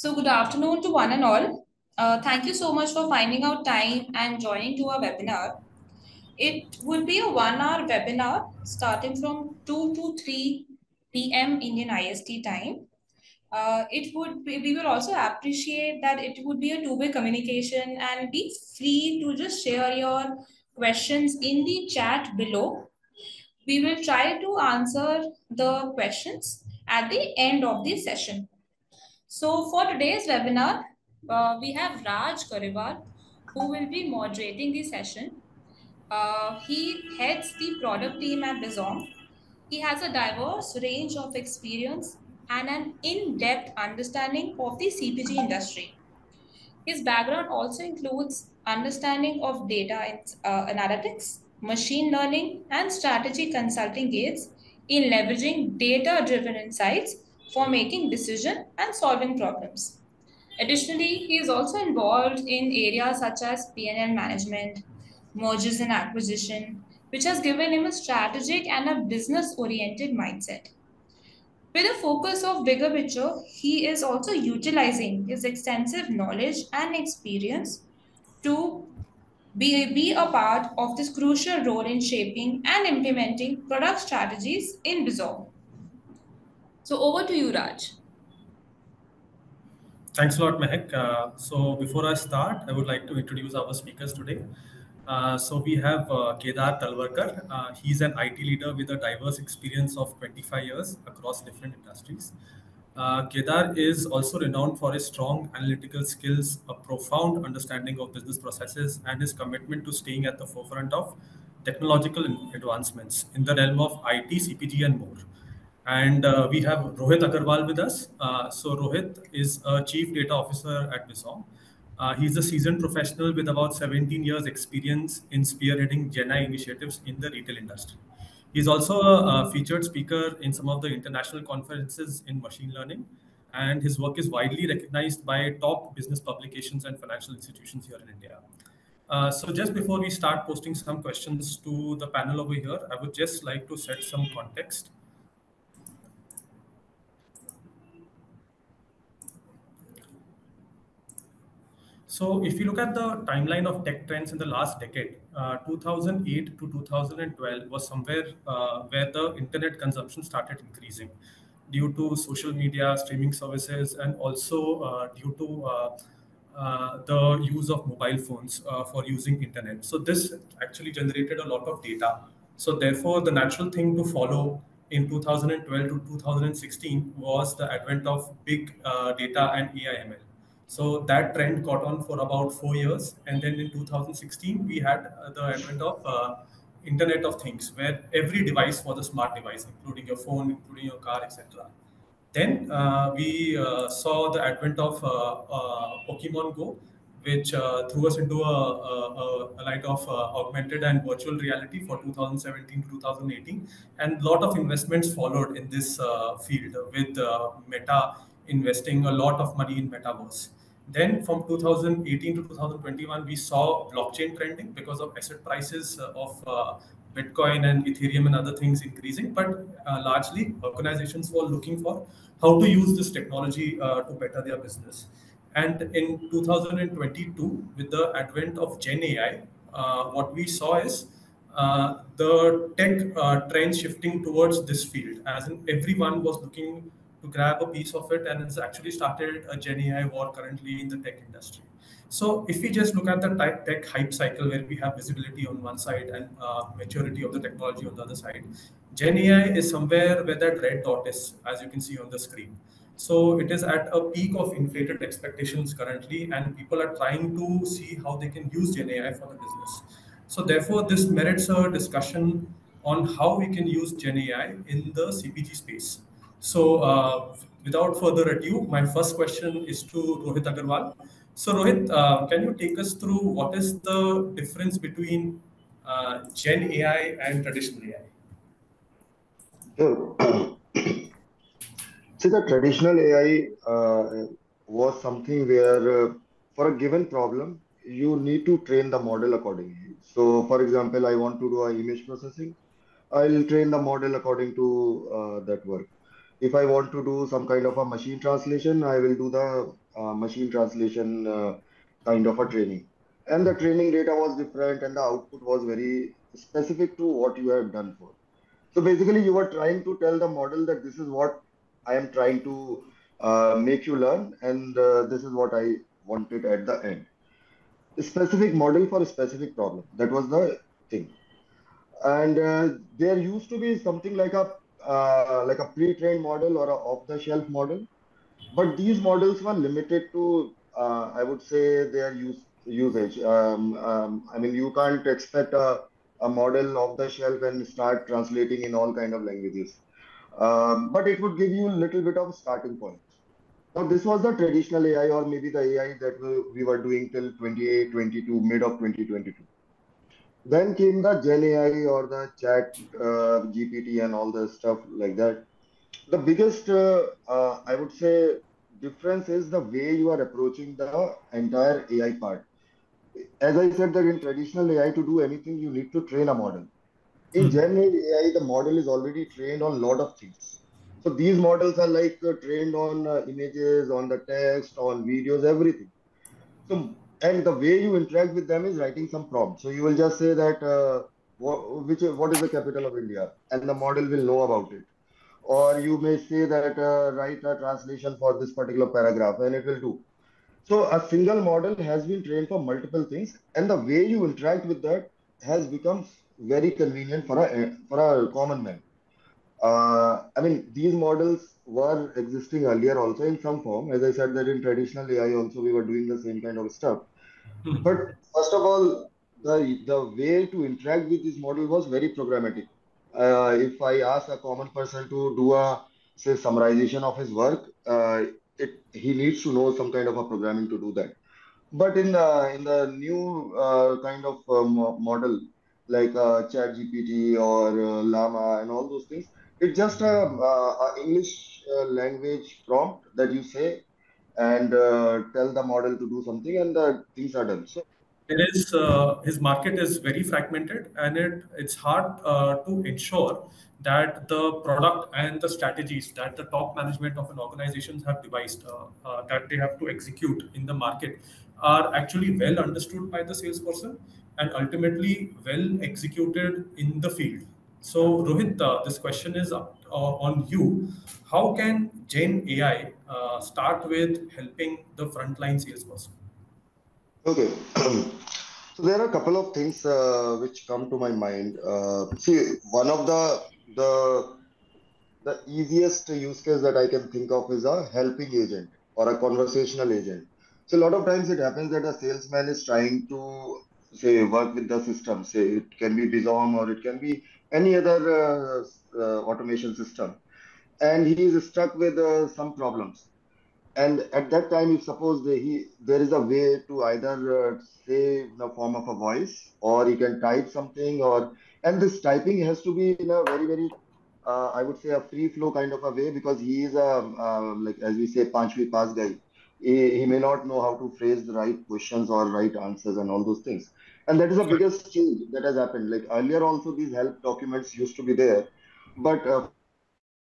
So, good afternoon to one and all. Thank you so much for finding out time and joining to our webinar. It would be a 1 hour webinar starting from 2 to 3 p.m. Indian IST time. We will also appreciate that it would be a two-way communication and be free to just share your questions in the chat below. We will try to answer the questions at the end of the session. So for today's webinar, we have Raj Kariwal, who will be moderating the session. He heads the product team at Bizom. He has a diverse range of experience and an in-depth understanding of the CPG industry. His background also includes understanding of data analytics, machine learning, and strategy consulting aids in leveraging data-driven insights for making decisions and solving problems. Additionally, he is also involved in areas such as P&L management, mergers and acquisition, which has given him a strategic and a business-oriented mindset. With a focus of bigger picture, he is also utilizing his extensive knowledge and experience to be a part of this crucial role in shaping and implementing product strategies in Bizom. So over to you, Raj. Thanks a lot, Mehak. So before I start, I would like to introduce our speakers today. So we have Kedar Talwarkar. He's an IT leader with a diverse experience of 25 years across different industries. Kedar is also renowned for his strong analytical skills, a profound understanding of business processes, and his commitment to staying at the forefront of technological advancements in the realm of IT, CPG, and more. And we have Rohit Agarwal with us. So Rohit is a Chief Data Officer at Bizom. He's a seasoned professional with about 17 years experience in spearheading GenAI initiatives in the retail industry. He's also a featured speaker in some of the international conferences in machine learning, and his work is widely recognized by top business publications and financial institutions here in India. So just before we start posting some questions to the panel over here, I would just like to set some context. So if you look at the timeline of tech trends in the last decade, 2008 to 2012 was somewhere where the internet consumption started increasing due to social media, streaming services, and also due to the use of mobile phones for using internet. So this actually generated a lot of data. So therefore, the natural thing to follow in 2012 to 2016 was the advent of big data and AI/ML. So that trend caught on for about 4 years, and then in 2016 we had the advent of Internet of Things, where every device was a smart device, including your phone, including your car, etc. Then we saw the advent of Pokemon Go, which threw us into a light of augmented and virtual reality for 2017 to 2018. And a lot of investments followed in this field, with Meta investing a lot of money in Metaverse. Then from 2018 to 2021, we saw blockchain trending because of asset prices of Bitcoin and Ethereum and other things increasing. But largely, organizations were looking for how to use this technology to better their business. And in 2022, with the advent of GenAI, what we saw is the tech trend shifting towards this field, as in everyone was looking to grab a piece of it, and it's actually started a GenAI war currently in the tech industry. So if we just look at the tech hype cycle, where we have visibility on one side and maturity of the technology on the other side, GenAI is somewhere where that red dot is, as you can see on the screen. So it is at a peak of inflated expectations currently, and people are trying to see how they can use GenAI for the business. So therefore, this merits a discussion on how we can use GenAI in the CPG space. So without further ado, my first question is to Rohit Agarwal. So Rohit, can you take us through what is the difference between Gen AI and traditional AI? Sure. See, the traditional AI was something where, for a given problem, you need to train the model accordingly. So, for example, I want to do a image processing. I'll train the model according to that work. If I want to do some kind of a machine translation, I will do the machine translation kind of a training. And the training data was different, and the output was very specific to what you have done for. So basically, you were trying to tell the model that this is what I am trying to make you learn, and this is what I wanted at the end. A specific model for a specific problem. That was the thing. And there used to be something like a pre-trained model or a off-the-shelf model, but these models were limited to I would say their usage. I mean, you can't expect a model off the shelf and start translating in all kind of languages. But it would give you a little bit of starting point. Now, this was the traditional AI, or maybe the AI that we were doing till 2022, mid of 2022. Then came the Gen AI or the chat GPT and all the stuff like that. The biggest, I would say, difference is the way you are approaching the entire AI part. As I said, that in traditional AI, to do anything, you need to train a model. In Hmm. Gen AI, the model is already trained on a lot of things. So these models are like trained on images, on the text, on videos, everything. So, and the way you interact with them is writing some prompt. So you will just say that what is the capital of India, and the model will know about it. Or you may say that write a translation for this particular paragraph, and it will do. So a single model has been trained for multiple things, and the way you interact with that has become very convenient for a common man. I mean, these models were existing earlier also in some form. As I said, that in traditional AI also we were doing the same kind of stuff. But first of all, the way to interact with this model was very programmatic. If I ask a common person to do a say summarization of his work, he needs to know some kind of a programming to do that. But in the new kind of model like ChatGPT or Llama and all those things, it's just a English language prompt that you say and tell the model to do something, and the things are done. So There is his market is very fragmented, and it's hard to ensure that the product and the strategies that the top management of an organization have devised that they have to execute in the market are actually well understood by the salesperson and ultimately well executed in the field. So Rohit, this question is on you. How can Gen AI start with helping the frontline salesperson? okay. So there are a couple of things which come to my mind. See, one of the easiest use case that I can think of is a helping agent or a conversational agent. So a lot of times it happens that a salesman is trying to say work with the system. Say it can be Bizom or it can be any other automation system, and he is stuck with some problems. And at that time, if suppose there is a way to either say in the form of a voice, or he can type something, or and this typing has to be in a very I would say a free flow kind of a way, because he is a like as we say panchvi pass guy. He may not know how to phrase the right questions or right answers and all those things. And that is the biggest change that has happened. Like earlier, also these help documents used to be there, but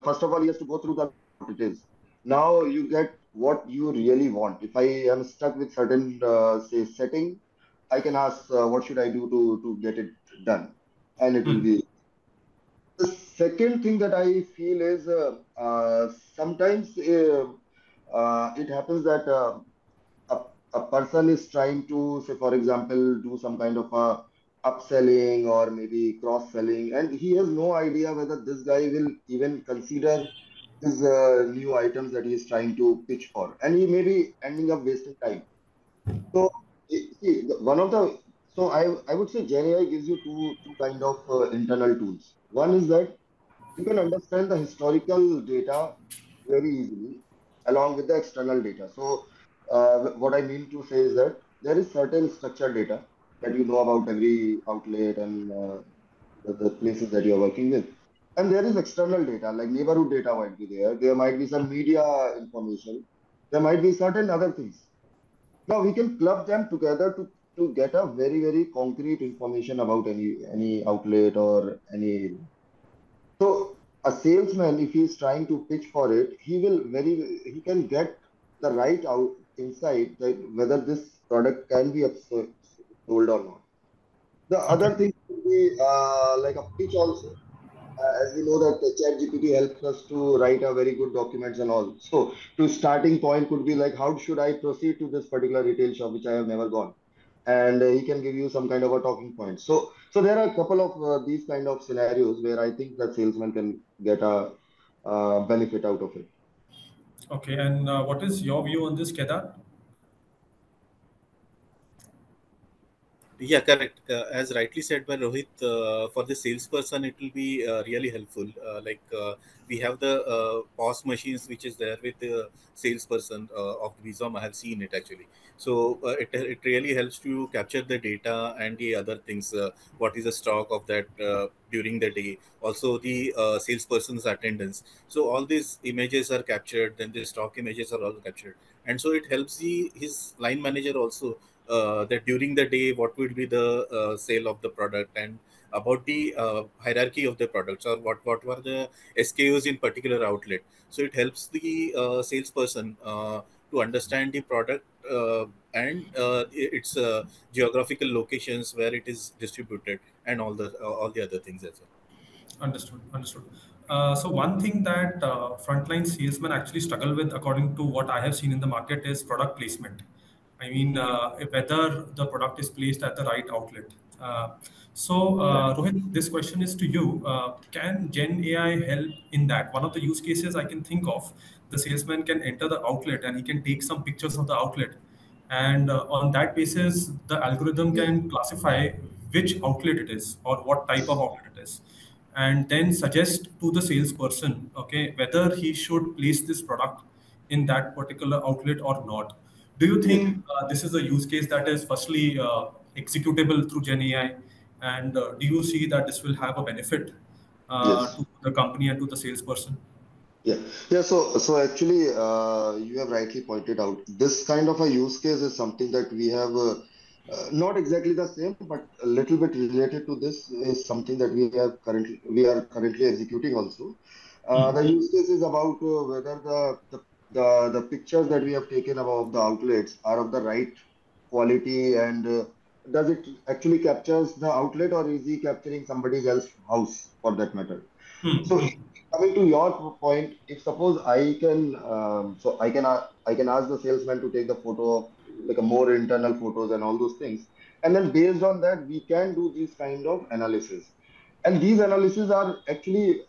first of all, he has to go through the what it is. Now you get what you really want. If I am stuck with certain say setting, I can ask what should I do to get it done, and it will Hmm. be. The second thing that I feel is sometimes it happens that a, a person is trying to say, for example, do some kind of a upselling or maybe cross selling, and he has no idea whether this guy will even consider his new items that he is trying to pitch for, and he may be ending up wasting time. So see, one of the so I would say Gen AI gives you two kind of internal tools. One is that you can understand the historical data very easily along with the external data. So, what I mean to say is that there is certain structured data that you know about every outlet and the places that you are working with. And there is external data, like neighborhood data might be there. There might be some media information. There might be certain other things. Now we can club them together to get a very concrete information about any outlet or any. So a salesman, if he's trying to pitch for it, he can get the right out insight that whether this product can be sold or not. The Okay. other thing could be like a pitch also. As we know that the chat GPT helps us to write a very good documents and all. So to starting point could be like, how should I proceed to this particular retail shop which I have never gone? And he can give you some kind of a talking point. So there are a couple of these kind of scenarios where I think that salesman can get a benefit out of it. Okay. And what is your view on this, Kedar? Yeah, correct. As rightly said by Rohit, for the salesperson, it will be really helpful. We have the POS machines, which is there with the salesperson of Visum. I have seen it actually. So it really helps to capture the data and the other things. What is the stock of that during the day? Also the salesperson's attendance. So all these images are captured. Then the stock images are also captured, and so it helps the his line manager also that during the day what would be the sale of the product, and about the hierarchy of the products, or what were the SKUs in particular outlet. So it helps the salesperson to understand the product and its geographical locations where it is distributed, and all the other things as well. Understood. Understood. So one thing that frontline salesmen actually struggle with, according to what I have seen in the market, is product placement. I mean, whether the product is placed at the right outlet. Rohit, this question is to you. Can Gen AI help in that? One of the use cases I can think of, the salesman can enter the outlet and he can take some pictures of the outlet, and on that basis, the algorithm Yeah. can classify which outlet it is or what type of outlet it is, and then suggest to the salesperson, okay, whether he should place this product in that particular outlet or not. Do you Yes. think this is a use case that is firstly executable through Gen AI, and do you see that this will have a benefit Yes. to the company and to the salesperson? Yeah, yeah. So actually, you have rightly pointed out this kind of a use case is something that we have not exactly the same, but a little bit related to this is something that we are currently executing also. Hmm. The use case is about whether the pictures that we have taken of the outlets are of the right quality, and does it actually captures the outlet, or is he capturing somebody else's house for that matter? Hmm. So Hmm. coming to your point, if suppose I can, I can ask the salesman to take the photo of like a more internal photos and all those things, and then based on that we can do these kind of analysis. And these analyses are actually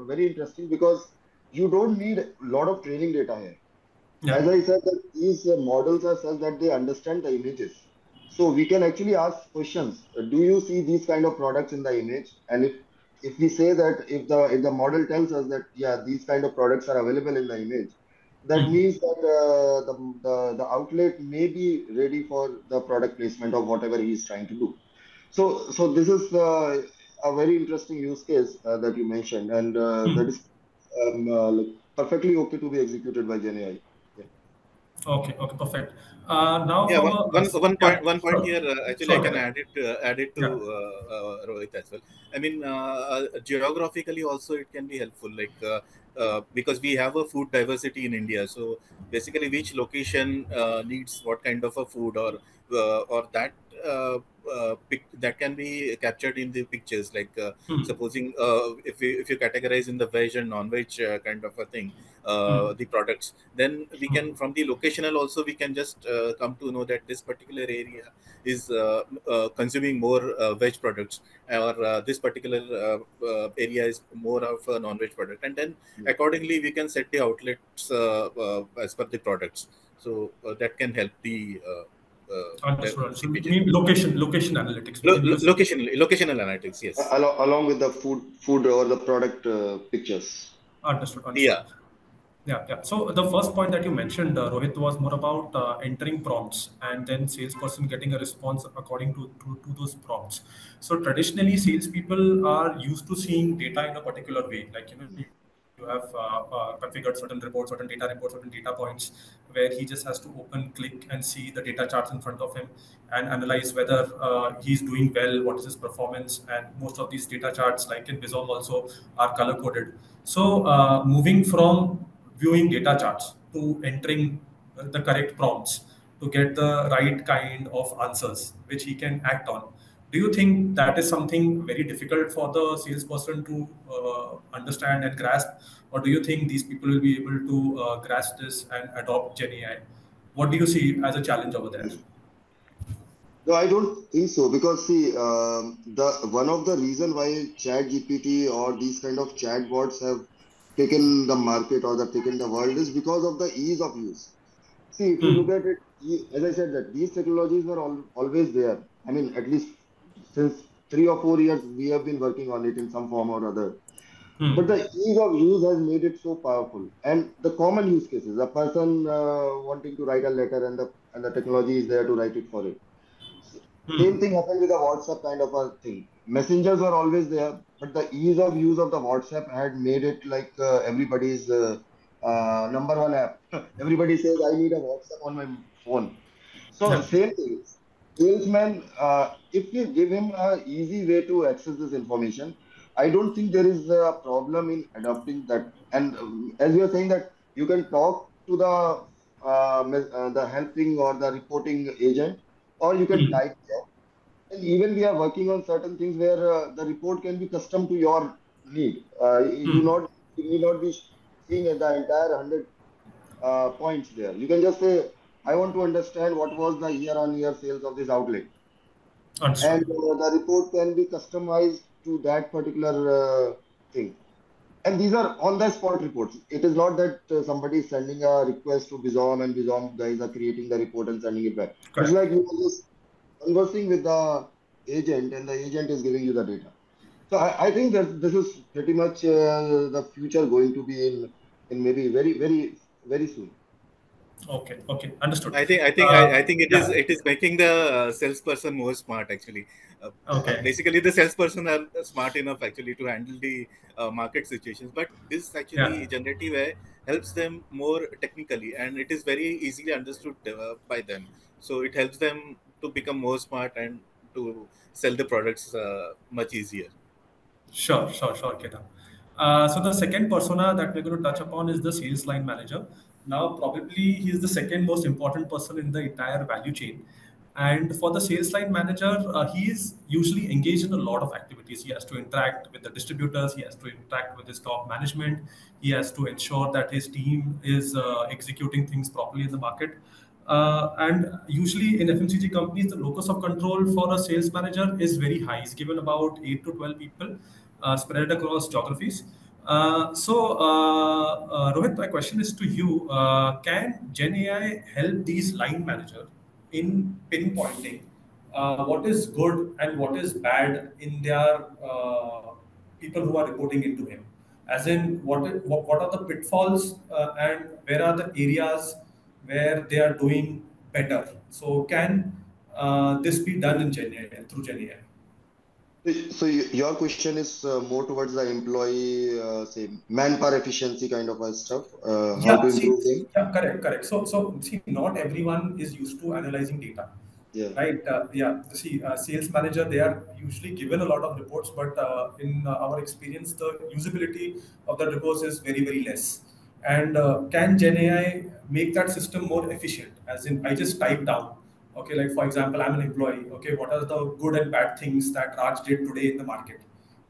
very interesting because you don't need a lot of training data here. Yeah. As I said, that these models are such that they understand the images. So we can actually ask questions. Do you see these kind of products in the image? And if we say that if the model tells us that yeah these kind of products are available in the image, that Hmm. means that the outlet may be ready for the product placement of whatever he is trying to do. So this is a very interesting use case that you mentioned, and that Hmm. is like perfectly okay to be executed by GenAI. Yeah. Okay. Okay. Perfect. Now Yeah, from a yeah, one point sure, here. Actually, I sure, can Kedar. add it to Yeah. Rohit as well. I mean, geographically also it can be helpful, because we have a food diversity in India. So basically, which location needs what kind of a food, or that that can be captured in the pictures. Hmm. Supposing if you categorize in the veg and non-veg kind of a thing, Hmm. the products, then we Hmm. can, from the locational also, we can just come to know that this particular area is consuming more veg products, or this particular area is more of a non-veg product, and then Yeah. accordingly we can set the outlets as per the products. So that can help the Understood. Understood. CPG. Mean location analytics. We can use Locational analytics, yes. Along with the food or the product pictures. understood. Understood. Yeah. Yeah, yeah. So the first point that you mentioned, Rohit, was more about entering prompts and then salesperson getting a response according to those prompts. So traditionally, salespeople are used to seeing data in a particular way. Like you have configured certain reports, certain data points, where he just has to open, click, and see the data charts in front of him and analyze whether he's doing well, what is his performance. And most of these data charts, like in Bizom also, are color coded. So moving from viewing data charts to entering the correct prompts to get the right kind of answers which he can act on. Do you think that is something very difficult for the salesperson to understand and grasp, or do you think these people will be able to grasp this and adopt GenAI? What do you see as a challenge over there? No, I don't think so because see, the one of the reason why Chat GPT or these kind of chatbots have taken the market or the taken the world is because of the ease of use. See, if you look Hmm. at it, as I said, that these technologies were always there. I mean, at least since 3 or 4 years, we have been working on it in some form or other. But Hmm. the ease of use has made it so powerful. And the common use cases, a person wanting to write a letter and the technology is there to write it for it. Same Hmm. thing happened with the WhatsApp kind of a thing. Messengers were always there, but the ease of use of the WhatsApp had made it like everybody's number one app. Everybody says, I need a WhatsApp on my phone. So Yeah. same thing. Salesman, if you give him a easy way to access this information, I don't think there is a problem in adopting that. And as you are saying that you can talk to the helping or the reporting agent, or you can Hmm. type there. And even we are working on certain things where the report can be custom to your need. Hmm. You need not be seeing the entire 100 points there. You can just say, I want to understand what was the year-on-year sales of this outlet, and Understood. the report can be customized to that particular thing. And these are on the spot reports. It is not that somebody is sending a request to Bizom and Bizom guys are creating the report and sending it back. It's Correct. like you are just conversing with the agent and the agent is giving you the data. So I think that this is pretty much the future going to be in maybe very soon. Okay. Okay. Understood. I think Yeah. it is making the salesperson more smart actually. Okay. Basically, the salesperson are smart enough actually to handle the market situations, but this Yeah. actually generative AI helps them more technically, and it is very easily understood by them. So it helps them to become more smart and to sell the products much easier. Sure, sure, sure, Ketan. So the second persona that we're going to touch upon is the sales line manager. Now, probably he is the second most important person in the entire value chain. And for the sales line manager, he is usually engaged in a lot of activities. He has to interact with the distributors. He has to interact with his top management. He has to ensure that his team is executing things properly in the market. And usually in FMCG companies, the locus of control for a sales manager is very high. He's given about 8 to 12 people spread across geographies. Rohit, my question is to you. Can Gen AI help these line managers in pinpointing what is good and what is bad in their people who are reporting into him? As in, what are the pitfalls and where are the areas where they are doing better? So, can this be done in Gen AI, through Gen AI? So your question is more towards the employee, say manpower efficiency kind of a stuff. How to Yeah, see, improve them? yeah, correct, correct. So, see, not everyone is used to analyzing data, Yeah. right? Yeah, see, sales manager, they are usually given a lot of reports, but in our experience, the usability of the reports is very, very less. And can Gen AI make that system more efficient? As in, I just type down, okay, like for example, I'm an employee, okay, what are the good and bad things that Raj did today in the market?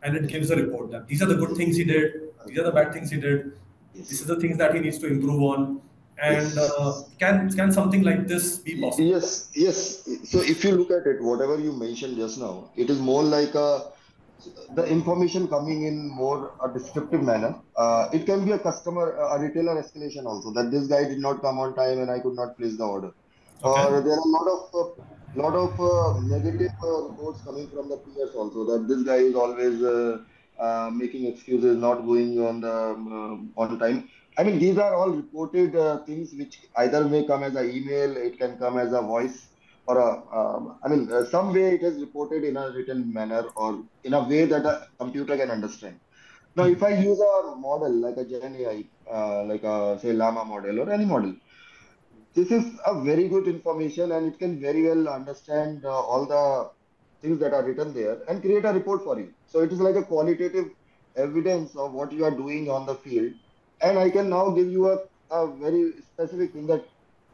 And it Yes. gives a report that these are the good Yes. things he did, these are the Yes. bad things he did, this is Yes. the things that he needs to improve on. And Yes. can something like this be possible? Yes, yes. So if you look at it, whatever you mentioned just now, it is more like the information coming in more a descriptive manner. It can be a customer, a retailer escalation also that this guy did not come on time and I could not place the order. Okay. Or there are a lot of negative reports coming from the peers also that this guy is always making excuses, not going on the on time. I mean, these are all reported things which either may come as an email, it can come as a voice, or I mean, some way it is reported in a written manner or in a way that a computer can understand. Now, if I use a model like a Gen AI, like a say Llama model or any model, this is a very good information, and it can very well understand all the things that are written there and create a report for you. So it is like a qualitative evidence of what you are doing on the field. And I can now give you a very specific thing that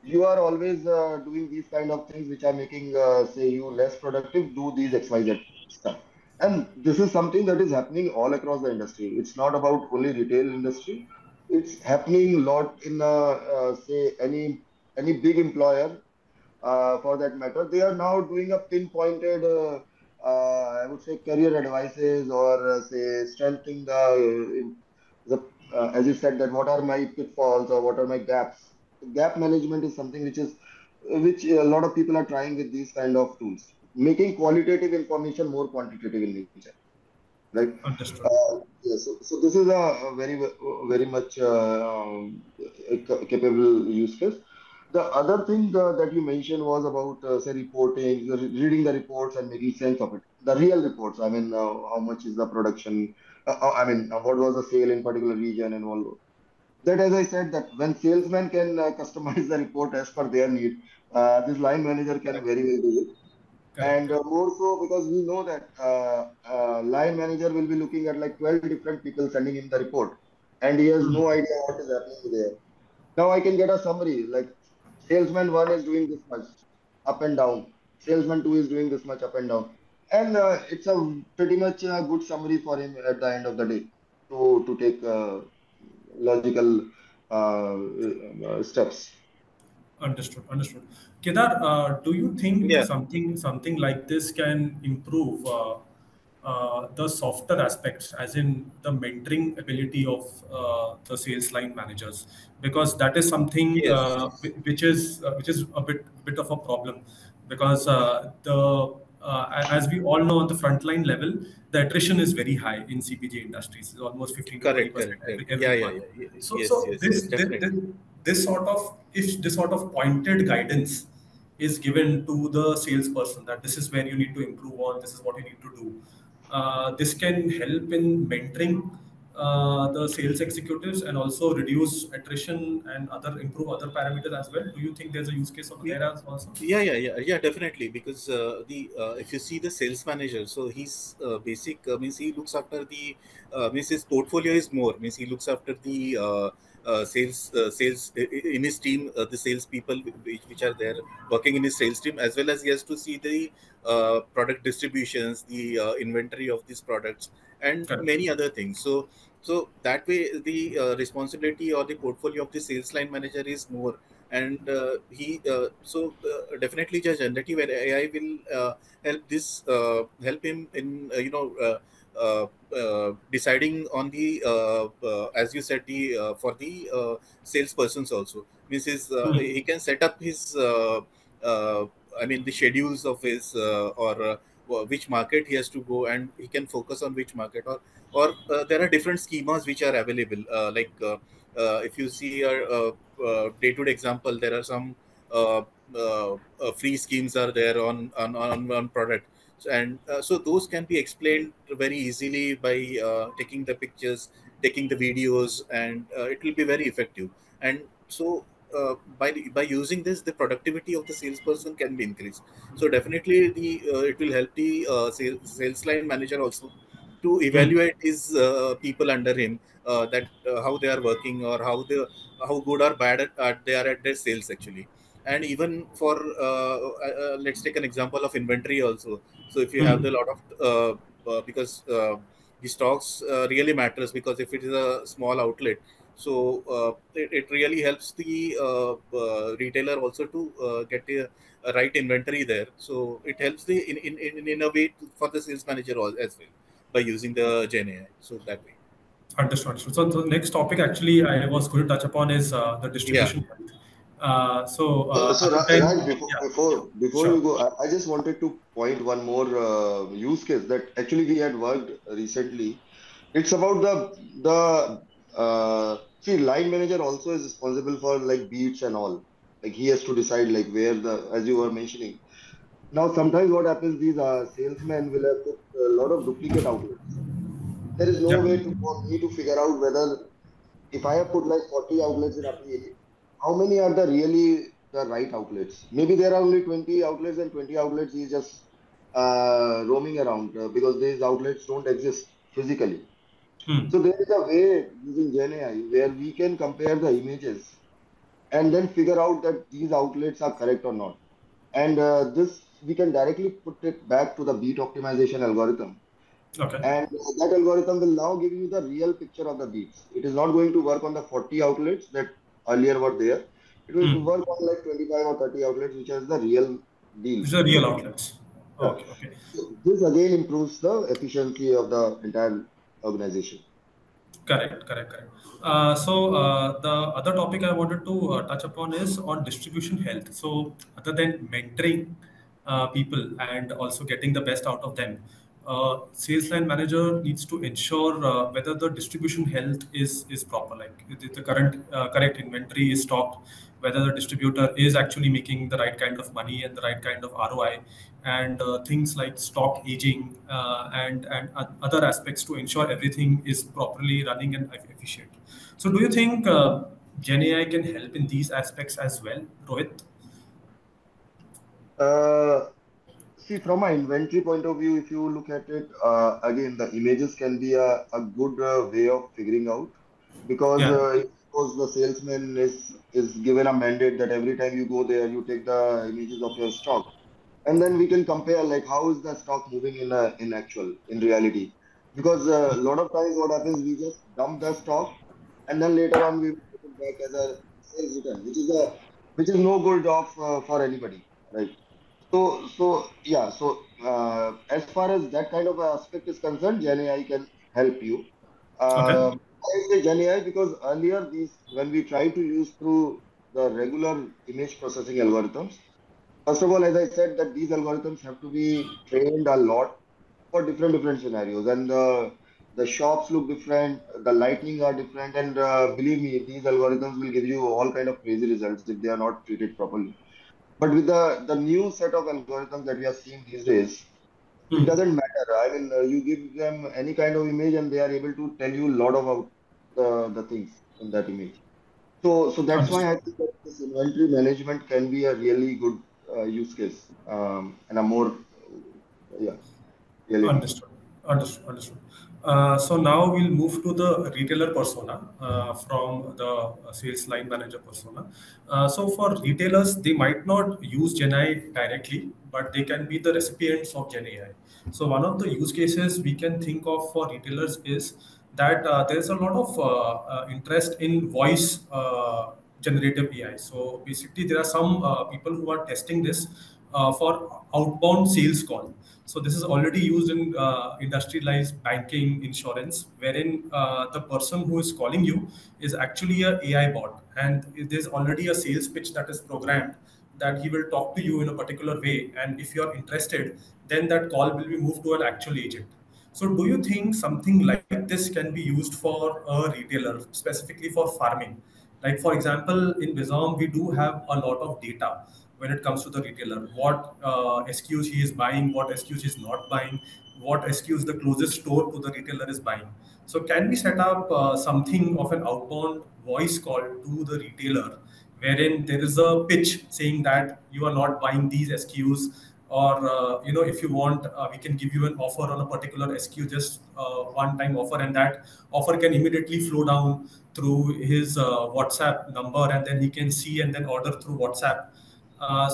you are always doing these kind of things which are making, say, you less productive, do these XYZ stuff. And this is something that is happening all across the industry. It's not about only retail industry. It's happening a lot in, say, any big employer for that matter. They are now doing a pinpointed, I would say, career advices or say strengthening as you said, that what are my pitfalls or what are my gaps. Gap management is something which a lot of people are trying with these kind of tools, making qualitative information more quantitative in nature. Right. Understood. So this is a very much capable use case. The other thing that you mentioned was about, say, reporting, reading the reports and making sense of it. The real reports. I mean, how much is the production? I mean, what was the sale in particular region and all that. As I said, that when salesmen can customize the report as per their need, this line manager can Correct. very well do it. Correct. And Correct. more so because we know that line manager will be looking at like 12 different people sending him the report, and he has no Hmm. idea what is happening there. Now I can get a summary like salesman one is doing this much up and down, salesman two is doing this much up and down, and it's a pretty much a good summary for him at the end of the day to take logical steps. Understood. Understood. Kedar, do you think Yeah. something like this can improve the softer aspects, as in the mentoring ability of the sales line managers? Because that is something Yes. which is a bit of a problem, because as we all know, on the frontline level, the attrition is very high in CPG industries. It's almost 15 to 20 Correct. percent Correct. Correct. every Yeah. Yeah. month. Yeah. So, Yes. so Yes. Yes. Definitely. this sort of, if this sort of pointed guidance is given to the salesperson, that this is where you need to improve on, this is what you need to do, this can help in mentoring the sales executives and also reduce attrition and other improve other parameters as well. Do you think there's a use case over there as also? Yeah, definitely. Because the if you see the sales manager, so he's basic means he looks after the means his portfolio is more means he looks after the sales in his team, the sales people which are there working in his sales team, as well as he has to see the product distributions, the inventory of these products, and Correct. many other things. So that way the responsibility or the portfolio of the sales line manager is more. And he so definitely the generative AI will help him in deciding on the as you said the for the salespersons also, means Hmm. he can set up his uh, I mean the schedules of his or which market he has to go, and he can focus on which market, or there are different schemas which are available, if you see a day-to-day example, there are some uh, free schemes are there on product. So those can be explained very easily by taking the pictures, taking the videos, and it will be very effective. And so by using this, the productivity of the salesperson can be increased. So definitely the it will help the sales line manager also to Hmm. evaluate his people under him, that how they are working, or how good or bad they are at their sales actually. And even for let's take an example of inventory also. So if you have the Hmm. lot of because the stocks really matters, because if it is a small outlet, so it really helps the retailer also to get a right inventory there. So it helps the in a way for the sales manager as well, by using the Gen AI. So that way. Understood. Understood. So the next topic actually I was going to touch upon is the Yeah. distribution health. So So other than, Raj, yeah, yeah, before you sure. go, I just wanted to point one more use case that actually we had worked recently. It's about the see, line manager also is responsible for like beats and all. Like he has to decide like where the, as you were mentioning. Now sometimes what happens, these salesmen will have put a lot of duplicate outlets. There is no Yeah. way to for me to figure out whether if I have put like 40 outlets in affiliate, how many are the really the right outlets. Maybe there are only 20 outlets and 20 outlets is just roaming around because these outlets don't exist physically. Hmm. So there is a way using GenAI where we can compare the images and then figure out that these outlets are correct or not. And this we can directly put it back to the beat optimization algorithm. Okay. And that algorithm will now give you the real picture of the beats. It is not going to work on the 40 outlets that earlier were there. It will Hmm. work on like 25 or 30 outlets, which is the real deal. These are real outlets. Yeah. Okay. Okay. So this again improves the efficiency of the entire organization. Correct, correct, correct. The other topic I wanted to touch upon is on distribution health. So, other than mentoring people and also getting the best out of them, sales line manager needs to ensure whether the distribution health is proper. Like the current correct inventory is stocked, whether the distributor is actually making the right kind of money and the right kind of ROI, and things like stock aging and other aspects to ensure everything is properly running and efficient. So, do you think Gen AI can help in these aspects as well, Rohit? Uh, See, from an inventory point of view, if you look at it, again, the images can be a good way of figuring out because Yeah. if suppose the salesman is given a mandate that every time you go there, you take the images of your stock, and then we can compare like how is the stock moving in actual in reality. Because a lot of times what happens, we just dump the stock, and then later on we will put it back as a sales return, which is no good of for anybody, right? As far as that kind of aspect is concerned, GenAI can help you. Okay. I say GenAI because earlier these when we try to use through the regular image processing algorithms, first of all, as I said, that these algorithms have to be trained a lot for different scenarios, and the shops look different, the lightning are different, and believe me, these algorithms will give you all kind of crazy results if they are not treated properly. But with the new set of algorithms that we are seeing these days, it Hmm. doesn't matter. I mean, you give them any kind of image, and they are able to tell you a lot about the things in that image. So that's why Understood. I think that this inventory management can be a really good use case and a more yeah reality. Understood. Understood. Understood. So now we'll move to the retailer persona from the sales line manager persona. So for retailers, they might not use Gen AI directly, but they can be the recipients of Gen AI. So one of the use cases we can think of for retailers is that there's a lot of interest in voice generative AI. So basically, there are some people who are testing this for outbound sales call. So this is already used in industrialized banking, insurance, wherein the person who is calling you is actually a AI bot, and there's already a sales pitch that is programmed that he will talk to you in a particular way, and if you are interested, then that call will be moved to an actual agent. So, do you think something like this can be used for a retailer, specifically for farming? Like, for example, in Bizom, we do have a lot of data when it comes to the retailer. What SKUs he is buying, what SKUs he is not buying, what SKUs the closest store to the retailer is buying. So, can we set up something of an outbound voice call to the retailer, wherein there is a pitch saying that you are not buying these SKUs, or if you want, we can give you an offer on a particular SKU, just one time offer, and that offer can immediately flow down through his WhatsApp number, and then he can see and then order through WhatsApp.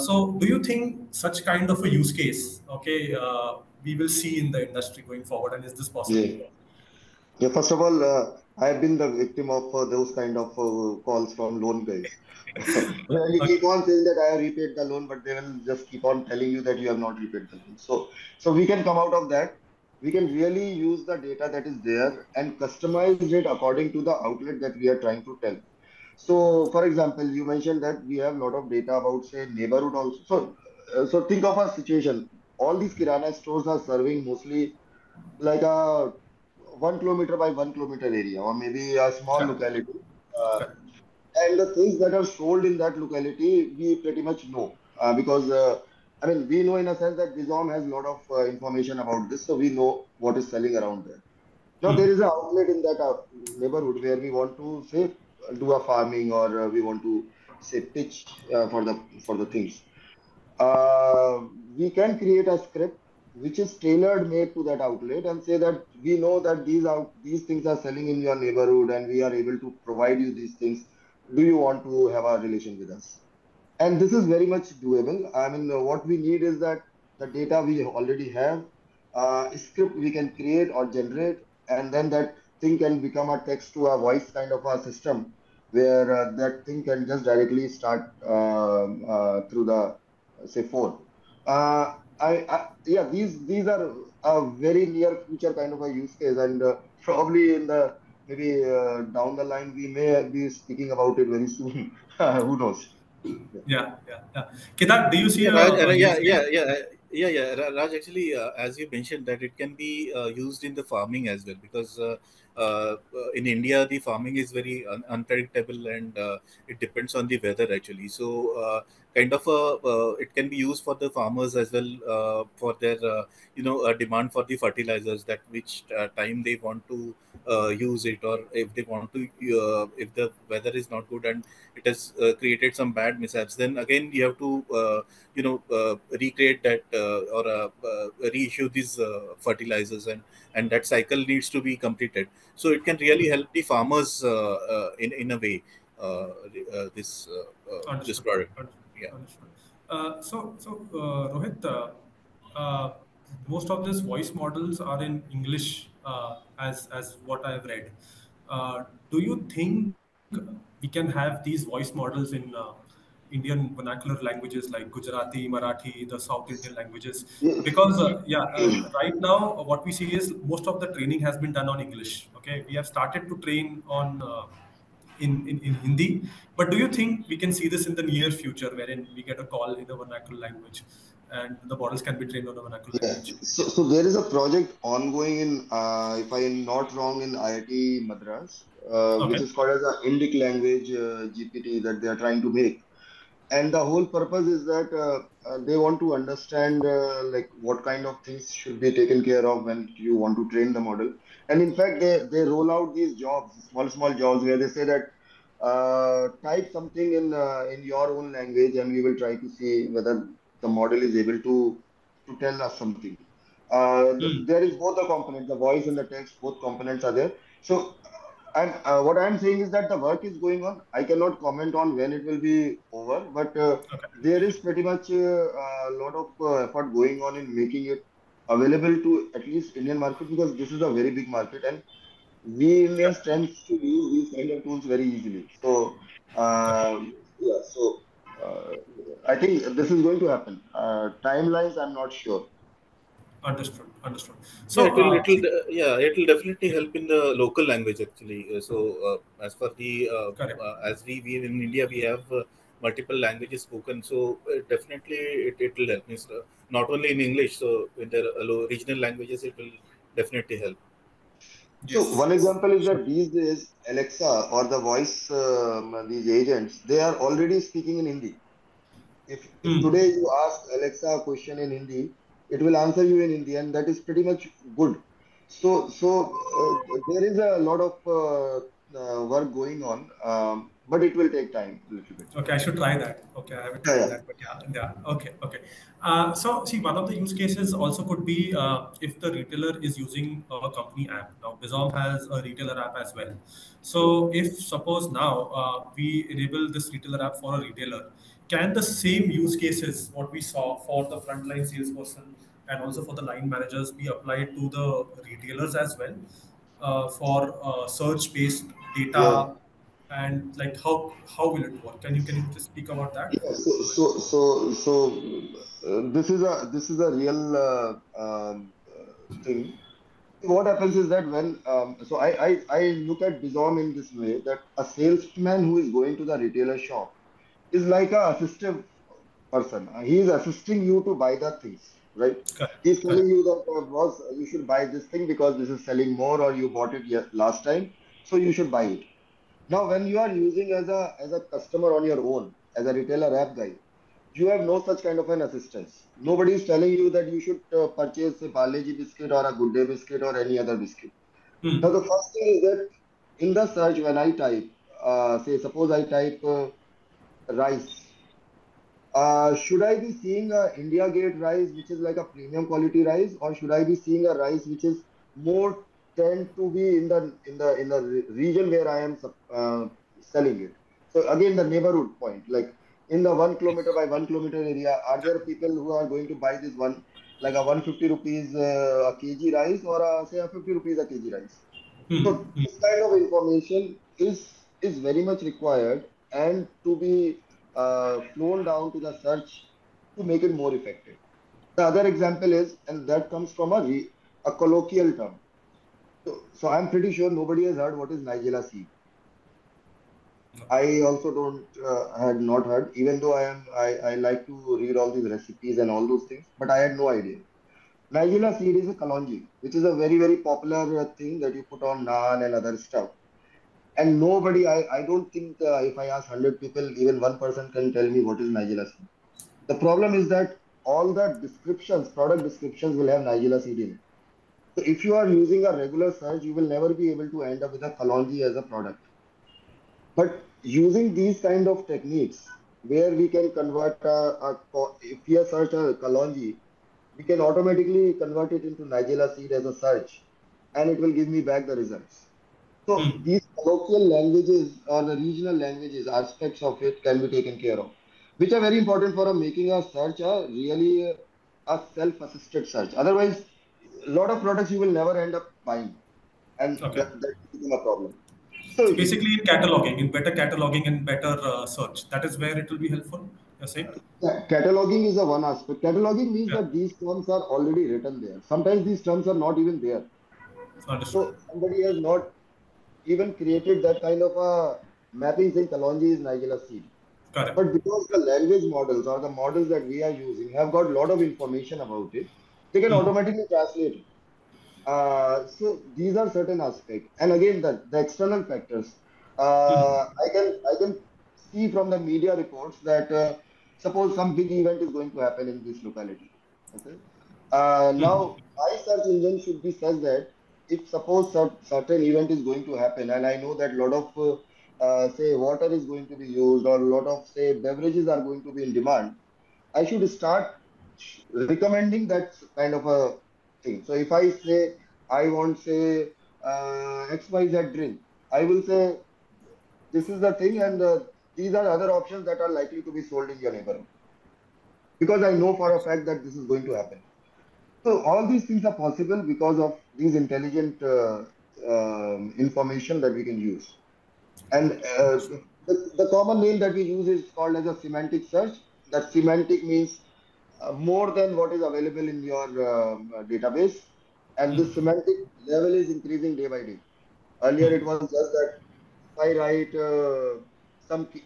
So do you think such kind of a use case, okay, we will see in the industry going forward, and is this possible? Yeah. Yeah, first of all, I have been the victim of those kind of calls from loan guys. Where you keep Okay. on saying that I have repaid the loan, but they will just keep on telling you that you have not repaid the loan. So we can come out of that. We can really use the data that is there and customize it according to the outlet that we are trying to tell. So, for example, you mentioned that we have a lot of data about, say, neighborhood also. So think of a situation. All these Kirana stores are serving mostly like a 1 kilometer by 1 kilometer area or maybe a small Correct. locality. Uh, Correct. and the things that are sold in that locality, we pretty much know because I mean, we know in a sense that Bizom has a lot of information about this, so we know what is selling around there. Now, there Hmm. is an outlet in that neighborhood where we want to say do a farming or we want to say pitch for the things. uh, we can create a script which is tailor made to that outlet and say that we know that these things are selling in your neighborhood and we are able to provide you these things. Do you want to have a relation with us? And this is very much doable. I mean, what we need is that the data we already have, script we can create or generate, and then that thing can become a text to a voice kind of a system where that thing can just directly start through the say phone. Yeah, these are a very near future kind of a use case, and probably in the maybe down the line we may be speaking about it very soon. Who knows? Yeah. Yeah. Kedar, do you see Yeah, Raj, a use case? Raj. Actually, as you mentioned, that it can be used in the farming as well, because in India the farming is very unpredictable, and it depends on the weather actually. So, kind of it can be used for the farmers as well, for their demand for the fertilizers, that which time they want to use it, or if they want to, if the weather is not good and it has created some bad mishaps, then again you have to recreate that, or reissue these fertilizers, and that cycle needs to be completed. So it can really help the farmers in a way, this Understood. product. Understood. Yeah. Understood. Rohit, uh, most of these voice models are in English, as what I have read. Do you think we can have these voice models in Indian vernacular languages like Gujarati, Marathi, the South Indian languages? Because Yes. right now, what we see is most of the training has been done on English. Okay, we have started to train on in Hindi. But do you think we can see this in the near future, wherein we get a call in a vernacular language and the models can be trained on a vernacular Yeah. language? So there is a project ongoing in, if I am not wrong, in IIT Madras, which Okay. is called as a Indic language GPT that they are trying to make. And the whole purpose is that they want to understand like what kind of things should be taken care of when you want to train the model. And in fact, they roll out these jobs, small jobs, where they say that type something in your own language, and we will try to see whether the model is able to tell us something. Hmm. There is both the components, the voice and the text, both components are there. So what I'm saying is that the work is going on. I cannot comment on when it will be over, but Okay. there is pretty much a lot of effort going on in making it available to at least Indian market, because this is a very big market and we Indians Correct. tends to use these kind of tools very easily. So Correct. yeah, so uh, I think this is going to happen. Timelines, I'm not sure. Understood. Understood. Yeah, So, see, it will definitely help in the local language actually. As for the correct. we in India, we have multiple languages spoken, so definitely it will help. Means, not only in English, so in the regional languages, it will definitely help. So Yes. one Yes. example is Sure. that these days Alexa or the voice these agents, they are already speaking in Hindi. If Hmm. today you ask Alexa a question in Hindi, it will answer you in Hindi, and that is pretty much good. So there is a lot of work going on, but it will take time a little bit. Okay, I should try that. Okay, I haven't Yeah, tried yeah. that, but yeah. Okay, okay. So, see, one of the use cases also could be if the retailer is using a company app. Now, Bizom has a retailer app as well. So, if suppose now we enable this retailer app for a retailer, can the same use cases what we saw for the frontline salesperson and also for the line managers be applied to the retailers as well for search-based Yeah. data, and like how will it work? Can you just speak about that? Yeah, this is a real thing. What happens is that when I look at Bizom in this way, that a salesman who is going to the retailer shop is like a assistive person. He is assisting you to buy the things, right? Correct, He's telling correct. you that boss, you should buy this thing because this is selling more, or you bought it last time, so you should buy it. Now, when you are using as a customer on your own, as a retailer app guy, you have no such kind of an assistance. Nobody is telling you that you should purchase a Parle-G biscuit or a Good Day biscuit or any other biscuit. Now, Hmm. the first thing is that in the search, when I type, say, suppose I type rice. Should I be seeing a India Gate rice, which is like a premium quality rice, or should I be seeing a rice which is more tend to be in the region where I am selling it? So again, the neighborhood point, like in the 1 kilometer by 1 kilometer area, are there people who are going to buy this one like a 150 rupees a kg rice, or say a 50 rupees a kg rice? So this kind of information is very much required and to be flown down to the search to make it more effective. The other example is, and that comes from a colloquial term. So I'm pretty sure nobody has heard what is Nigella seed. I also don't had not heard, even though I like to read all these recipes and all those things, but I had no idea. Nigella seed is a kalonji, which is a very popular thing that you put on naan and other stuff. And nobody, I don't think if I ask 100 people, even one person can tell me what is Nigella seed. The problem is that all the descriptions, product descriptions will have Nigella seed in it. So if you are using a regular search, you will never be able to end up with a kalonji as a product. But using these kind of techniques, where we can convert if we have searched a kalonji, we can automatically convert it into Nigella seed as a search, and it will give me back the results. So these colloquial languages or the regional languages aspects of it can be taken care of, which are very important for making a search a really a self-assisted search. Otherwise, a lot of products you will never end up buying, and Okay. that will become a problem. So So basically, in cataloging, in better cataloging and better search, that is where it will be helpful. You're saying? cataloging is a one aspect. Cataloging means Yeah. that these terms are already written there. Sometimes these terms are not even there. Understood. So somebody has not even created that kind of a mapping saying Kalonji is Nigella seed. Correct. But because the language models or the models that we are using have got a lot of information about it, they can automatically translate it. So these are certain aspects. And again, the external factors. I can see from the media reports that suppose some big event is going to happen in this locality. Okay. Now, my search engine should be such that if suppose certain event is going to happen, and I know that a lot of say water is going to be used or a lot of say beverages are going to be in demand, I should start recommending that kind of a thing. So if I say I want say XYZ drink, I will say this is the thing, and these are other options that are likely to be sold in your neighborhood because I know for a fact that this is going to happen. So all these things are possible because of these intelligent information that we can use. And the common name that we use is called as a semantic search. That semantic means more than what is available in your database. And this semantic level is increasing day by day. Earlier, it was just that if I write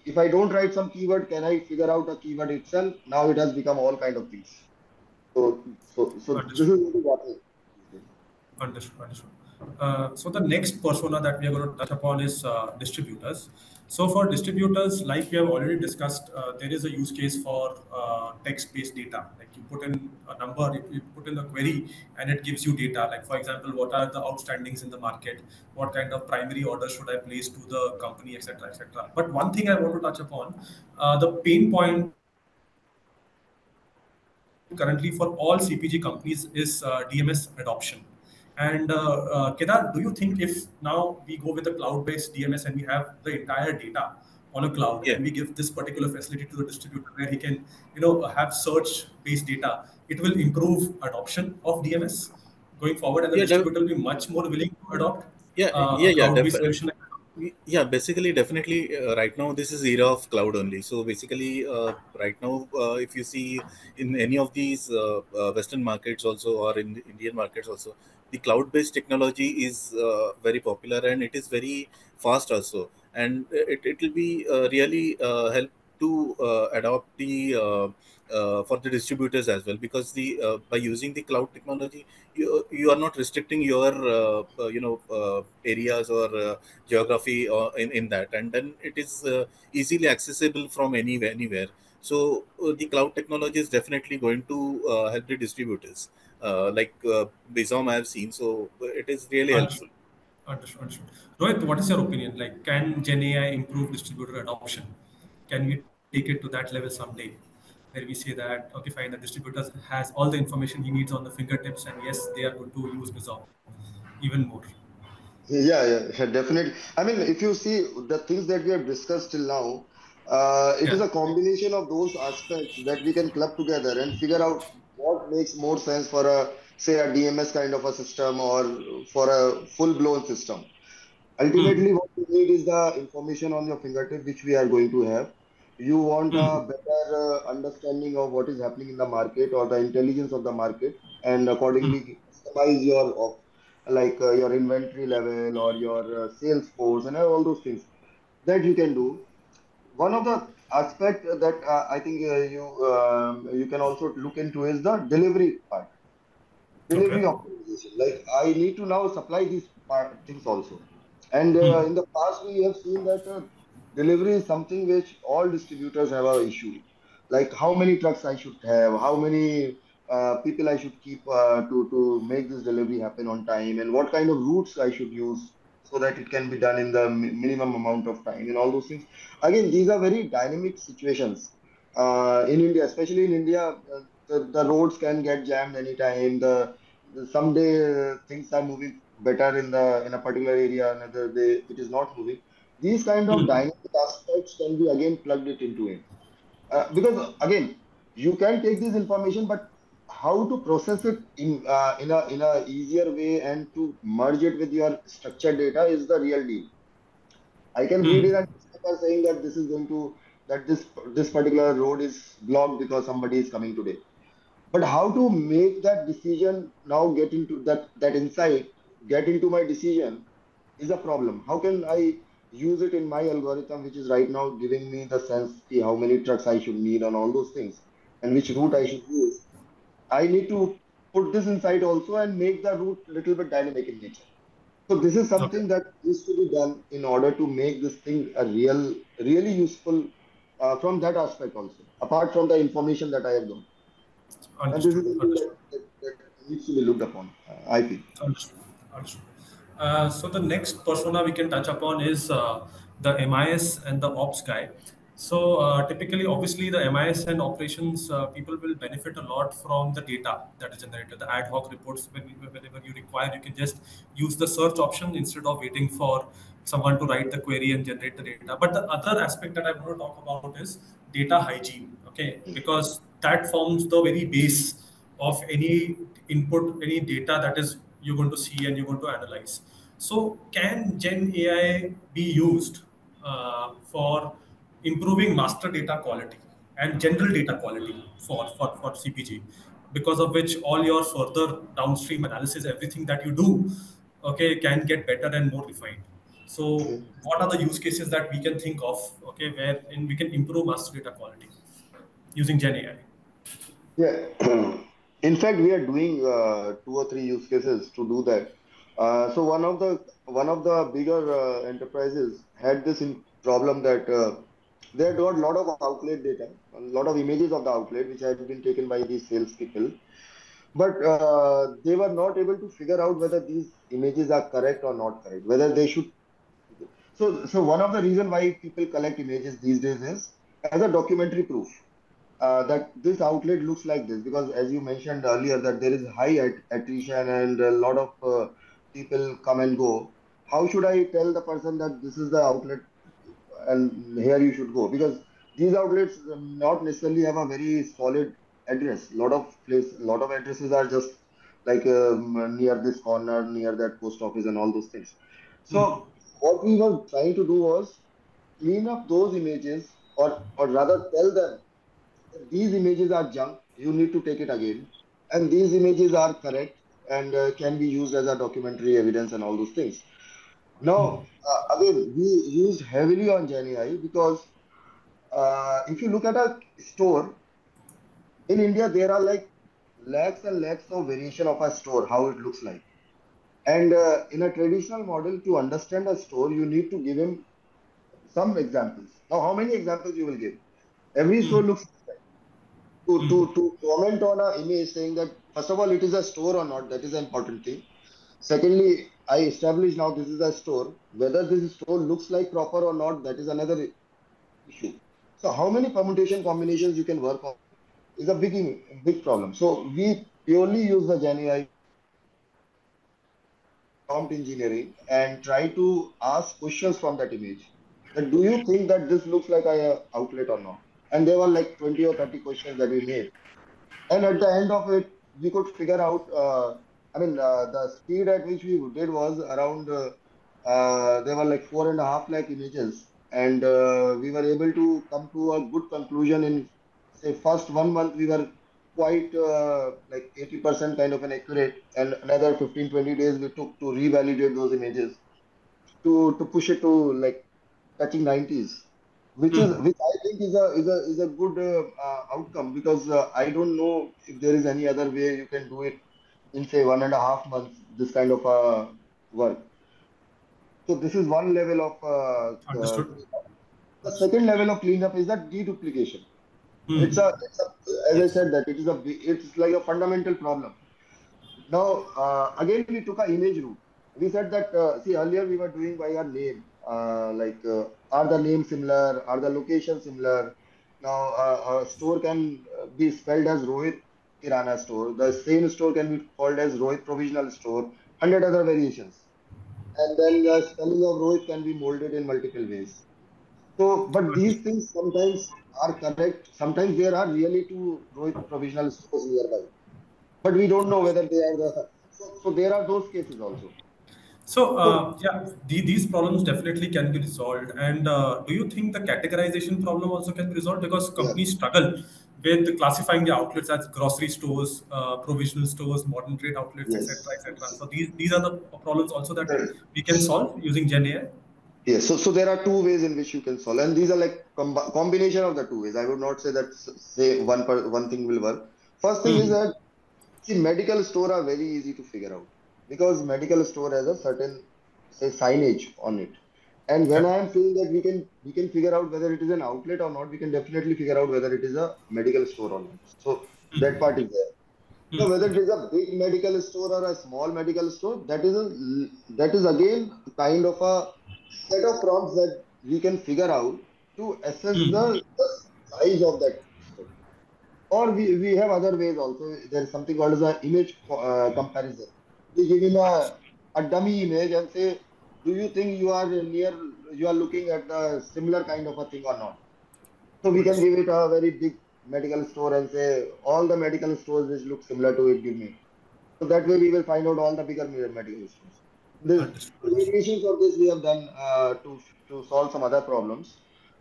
if I don't write some keyword, can I figure out a keyword itself? Now it has become all kind of things. So this Understood. is what is happening these days. Understood. Understood. So the next persona that we are going to touch upon is distributors. So for distributors, like we have already discussed, there is a use case for text-based data. Like you put in a number, you put in a query, and it gives you data. Like for example, what are the outstandings in the market? What kind of primary order should I place to the company, etc., etc. But one thing I want to touch upon, the pain point currently for all CPG companies is DMS adoption. And Kedar, do you think if now we go with a cloud-based DMS and we have the entire data on a cloud and we give this particular facility Yeah. to the distributor where he can, have search-based data, it will improve adoption of DMS going forward, and the distributor Yeah. will be much more willing to adopt Yeah, a yeah, yeah. cloud-based solution. Yeah, basically, definitely. Right now, this is era of cloud only. So basically, right now, if you see in any of these Western markets also, or in the Indian markets also, the cloud-based technology is very popular, and it is very fast also, and it will be really help to adopt the for the distributors as well, because the by using the cloud technology, you are not restricting your areas or geography or in that, and then it is easily accessible from anywhere. So the cloud technology is definitely going to help the distributors, like Bizom I have seen, so it is really Understood. helpful. Understood. Understood. Rohit, what is your opinion? Like, can Gen AI improve distributor adoption? Can we take it forward? take it to that level someday, where we say that, okay, fine, the distributor has all the information he needs on the fingertips, and yes, they are good to use Bizom even more. Yeah, definitely. I mean, if you see the things that we have discussed till now, it is Yeah. a combination of those aspects that we can club together and figure out what makes more sense for a, say, a DMS kind of a system or for a full-blown system. Hmm. Ultimately, what you need is the information on your fingertip, which we are going to have. You want Hmm. a better understanding of what is happening in the market or the intelligence of the market, and accordingly customize your of like your inventory level or your sales force and all those things that you can do. One of the aspect that I think you can also look into is the delivery part, delivery Okay. optimization. Like I need to now supply these things also. And Hmm. in the past, we have seen that delivery is something which all distributors have a issue. Like how many trucks I should have, how many people I should keep to make this delivery happen on time, and what kind of routes I should use so that it can be done in the minimum amount of time, and all those things. Again, these are very dynamic situations in India, especially in India. The roads can get jammed anytime. Someday things are moving better in a particular area, another day it is not moving. These kind of Hmm. dynamic aspects can be again plugged it into it. Because again, you can take this information, but how to process it in a easier way and to merge it with your structured data is the real deal. I can read Hmm. in a newspaper saying that this is going to that this particular road is blocked because somebody is coming today. But how to make that decision now get into that insight, get into my decision is a problem. How can I use it in my algorithm, which is right now giving me the sense ki how many trucks I should need on all those things and which route I should use. I need to put this insight also and make the route little bit dynamic in nature. So this is Okay. something that needs to be done in order to make this thing a really useful from that aspect also, apart from the information that I have got. And this is Understood. something Understood. that needs to be looked upon, I feel. Understood. Understood. So the next persona we can touch upon is the MIS and the ops guy. So typically, obviously, the MIS and operations people will benefit a lot from the data that is generated, the ad hoc reports. Whenever you require, you can just use the search option instead of waiting for someone to write the query and generate the data. But the other aspect that I want to talk about is data hygiene. Okay, because that forms the very base of any input, any data that is you're going to see and you're going to analyze. So, can Gen AI be used for improving master data quality and general data quality for CPG? Because of which all your further downstream analysis, everything that you do, okay, can get better and more refined. So, what are the use cases that we can think of, okay, wherein we can improve master data quality using Gen AI? Yeah. In fact, we are doing two or three use cases to do that. So one of the bigger enterprises had this problem that they had got a lot of outlet data, a lot of images of the outlet which had been taken by these salespeople, but they were not able to figure out whether these images are correct or not correct, whether they should. So one of the reason why people collect images these days is as a documentary proof that this outlet looks like this, because as you mentioned earlier that there is high attrition and a lot of people come and go. How should I tell the person that this is the outlet and here you should go? Because these outlets not necessarily have a very solid address. Lot of addresses are just like near this corner, near that post office and all those things. So what we were trying to do was clean up those images, or rather tell them these images are junk, you need to take it again, and these images are correct and can be used as a documentary evidence and all those things. Now again, we used heavily on GenAI because if you look at a store in India, there are like lakhs and lakhs of variation of a store, how it looks like. And in a traditional model, to understand a store, you need to give him some examples. Now how many examples you will give? Every store looks to comment on a image saying that first of all it is a store or not, that is an important thing. Secondly, I establish now this is a store, whether this store looks like proper or not, that is another issue. So how many permutation combinations you can work on is a big problem. So we purely use the GenAI prompt engineering and try to ask questions from that image. That do you think that this looks like a outlet or not? And there were like 20 or 30 questions that we made. And at the end of it, we could figure out. The speed at which we did was around. There were like 4.5 lakh images, and we were able to come to a good conclusion in say first 1 month. We were quite like 80% kind of an accurate, and another 15-20 days we took to revalidate those images to push it to like touching 90s, Hmm. which I think is a good outcome, because I don't know if there is any other way you can do it in say 1.5 months, this kind of work. So this is one level of Understood. cleanup. The Understood. second level of cleanup is that deduplication. Hmm. As I Yes. said, that it's like a fundamental problem. Now, again, we took an image route. We said that, see, earlier we were doing by our name, are the names similar? Are the locations similar? Now, a store can be spelled as Rohit Kirana store. The same store can be called as Rohit Provisional Store, 100 other variations. And then the spelling of Rohit can be molded in multiple ways. So, but these Understood. things sometimes are correct. Sometimes there are really two Rohit Provisional stores nearby, but we don't know whether they are the. So there are those cases also. So, So yeah, these problems definitely can be resolved. And do you think the categorization problem also can be resolved? Because companies yes, struggle with classifying the outlets as grocery stores, provisional stores, modern trade outlets, etc., yes, etc. yes. So these are the problems also that There- we can solve using Gen AI. Yes, so there are two ways in which you can solve, and these are like combination of the two ways. I would not say that say one thing will work. First thing is Hmm. that, see, medical store are very easy to figure out, because medical store has a certain say signage on it. And when Correct. I am saying that we can figure out whether it is an outlet or not, we can definitely figure out whether it is a medical store or not. So that part is there. Hmm. Now, whether it is a big medical store or a small medical store, that is again kind of a set of prompts that we can figure out to assess Hmm. the size of that store. Or we have other ways also. There is something called as a image comparison. We give him a dummy image and say, do you think you are looking at the similar kind of a thing or not? So we can Understood. give it a very big medical store and say, all the medical stores which look similar to it, give me. So that way we will find out all the bigger medical stores. This Understood. Understood. variations of this we have done to solve some other problems.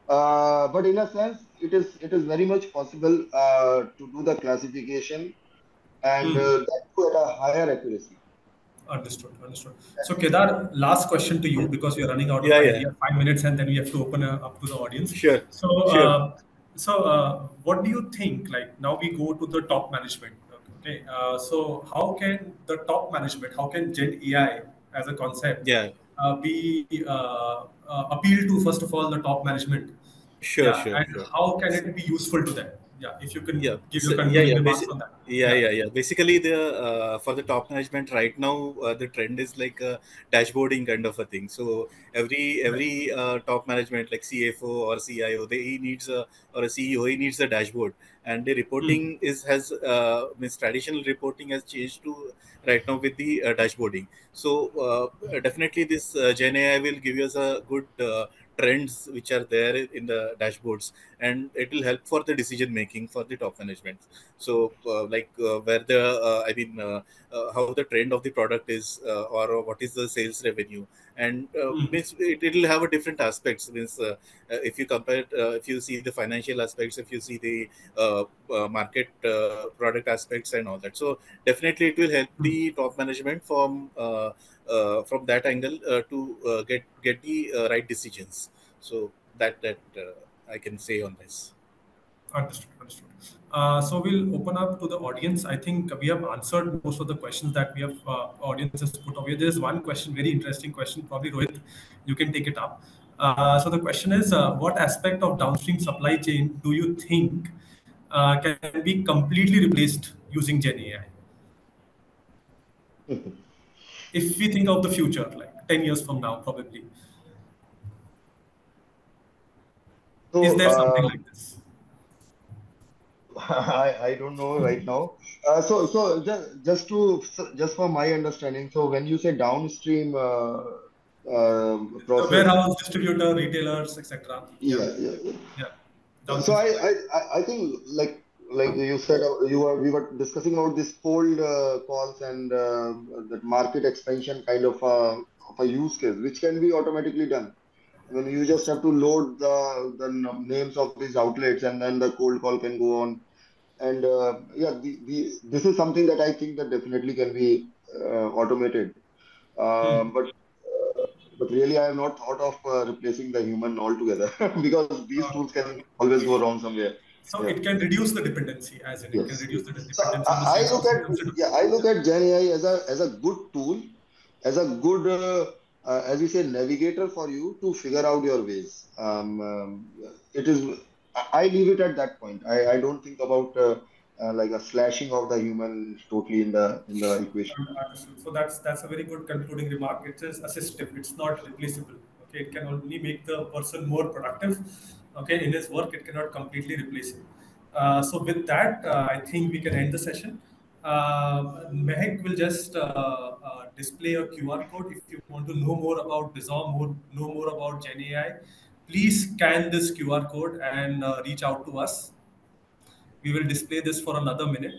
But in a sense, it is very much possible to do the classification, and Hmm. that too at a higher accuracy. Understood. Understood. So, Kedar, last question to you because we are running out of Yeah, time. yeah. We have 5 minutes, and then we have to open up to the audience. Sure, So, sure. what do you think? Like now we go to the top management. Okay. So, how can the top management, how can Gen AI as a concept Yeah, be appeal to first of all the top management? sure, Yeah, sure, and sure. how can it be useful to them? Yeah, if you can Yeah, give so, your yeah, concluding yeah. remarks on that. Yeah, Yeah. yeah, yeah. Basically, the for the top management right now, the trend is like a dashboarding kind of a thing. So Right. every top management like CFO or CIO, he needs a or a CEO, he needs a dashboard, and the Hmm. reporting is has means traditional reporting has changed to right now with the dashboarding. So definitely, this Gen AI will give us a good trends which are there in the dashboards, and it will help for the decision making for the top management. So where the how the trend of the product is, or what is the sales revenue, and Hmm. means it will have a different aspects. Means if you compare, if you see the financial aspects, if you see the market product aspects and all that, so definitely it will help Hmm. the top management from that angle to get the right decisions. So that I can say on this. Understood. Understood. So we'll open up to the audience. I think we have answered most of the questions that we have audience has put over. There is one question, very interesting question. Probably Rohit, you can take it up. So the question is, what aspect of downstream supply chain do you think can be completely replaced using Gen AI? If we think of the future, like 10 years from now, probably. Is So there something like this? I don't know right now. So just for my understanding, so when you say downstream The process, warehouse, distributor, retailers, etc. Yeah, yeah, yeah. yeah. So Downstream supply. I think like you said, we were discussing about this cold calls and that market expansion kind of a use case which can be automatically done. I mean, you just have to load names of these outlets, and then the cold call can go on. And yeah, this is something that I think that definitely can be automated. Hmm. But really, I have not thought of replacing the human altogether because these tools can always go wrong somewhere. So Yeah. it can reduce the dependency, as in it can Yes. reduce the So dependency on the sales I look person at considerably. yeah, I look at GenAI as a good tool, as a good as we say navigator for you to figure out your ways. It is I leave it at that point. I don't think about like a slashing of the human totally in the equation. Understood. So that's a very good concluding remark. It is assistive. It's not replaceable. Okay, it can only make the person more productive. Okay, in his work, it cannot completely replace him. So with that, I think we can end the session. Mehak will just display a QR code. If you want to know more about Bizom, know more about GenAI, please scan this QR code and reach out to us. We will display this for another minute.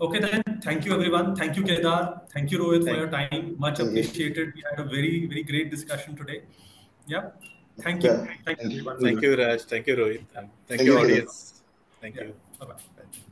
Okay, then. Thank you, everyone. Thank you, Kedar. Thank you, Rohit, for Thank your time. Much Thank you. appreciated. We had a very, very great discussion today. Yeah. Thank you. Yeah. Thank you, Thank everyone, for you. thank joining. you, Raj. Thank you, Rohit. Yeah. And thank Thank you, you, Kiran. audience. Thank Yeah. you. Bye bye. Bye.